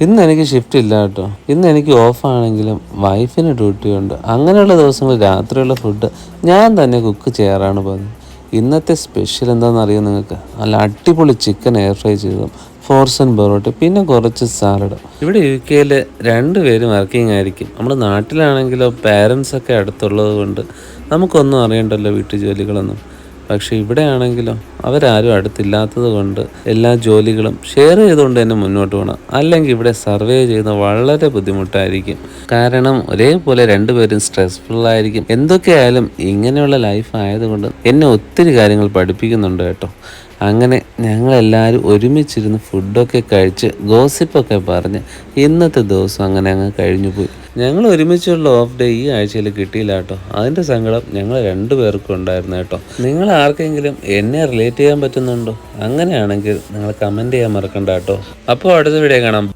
ഇന്ന് എനിക്ക് ഷിഫ്റ്റ് ഇല്ല കേട്ടോ. ഇന്ന് എനിക്ക് ഓഫാണെങ്കിലും വൈഫിന് ഡ്യൂട്ടി ഉണ്ട്. അങ്ങനെയുള്ള ദിവസങ്ങളിൽ രാത്രിയുള്ള ഫുഡ് ഞാൻ തന്നെ കുക്ക് ചെയ്യാറാണ് പതിവ്. ഇന്നത്തെ സ്പെഷ്യൽ എന്താണെന്ന് അറിയാം നിങ്ങൾക്ക്? നല്ല അടിപൊളി ചിക്കൻ എയർ ഫ്രൈ ചെയ്തതും ഫോർസൻ പൊറോട്ട പിന്നെ കുറച്ച് സാലഡ്. ഇവിടെ UK രണ്ടുപേരും വർക്കിംഗ് ആയിരിക്കും. നമ്മുടെ നാട്ടിലാണെങ്കിലോ പേരൻസ് ഒക്കെ അടുത്തുള്ളത് കൊണ്ട് നമുക്കൊന്നും അറിയണ്ടല്ലോ വീട്ടു ജോലികളൊന്നും. പക്ഷെ ഇവിടെ ആണെങ്കിലോ അവരാരും അടുത്തില്ലാത്തത് കൊണ്ട് എല്ലാ ജോലികളും ഷെയർ ചെയ്തുകൊണ്ട് തന്നെ മുന്നോട്ട് പോകണം. അല്ലെങ്കിൽ ഇവിടെ സർവേ ചെയ്യുന്നത് വളരെ ബുദ്ധിമുട്ടായിരിക്കും. കാരണം ഒരേപോലെ രണ്ടുപേരും സ്ട്രെസ്ഫുൾ ആയിരിക്കും. എന്തൊക്കെയായാലും ഇങ്ങനെയുള്ള ലൈഫ് ആയതുകൊണ്ട് എന്നെ ഒത്തിരി കാര്യങ്ങൾ പഠിപ്പിക്കുന്നുണ്ട് കേട്ടോ. അങ്ങനെ ഞങ്ങളെല്ലാവരും ഒരുമിച്ചിരുന്ന് ഫുഡൊക്കെ കഴിച്ച് ഗോസിപ്പൊക്കെ പറഞ്ഞ് ഇന്നത്തെ ദിവസം അങ്ങനെ അങ്ങ് കഴിഞ്ഞു പോയി. ഞങ്ങൾ ഒരുമിച്ചുള്ള ഓഫ് ഡേ ഈ ആഴ്ചയിൽ കിട്ടിയില്ല കേട്ടോ. അതിൻ്റെ സങ്കടം ഞങ്ങൾ രണ്ടുപേർക്കും ഉണ്ടായിരുന്നു കേട്ടോ. നിങ്ങൾ ആർക്കെങ്കിലും എന്നെ റിലേറ്റ് ചെയ്യാൻ പറ്റുന്നുണ്ടോ? അങ്ങനെയാണെങ്കിൽ നിങ്ങൾ കമൻറ്റ് ചെയ്യാൻ മറക്കണ്ട കേട്ടോ. അപ്പോൾ അടുത്ത വീഡിയോ കാണാം.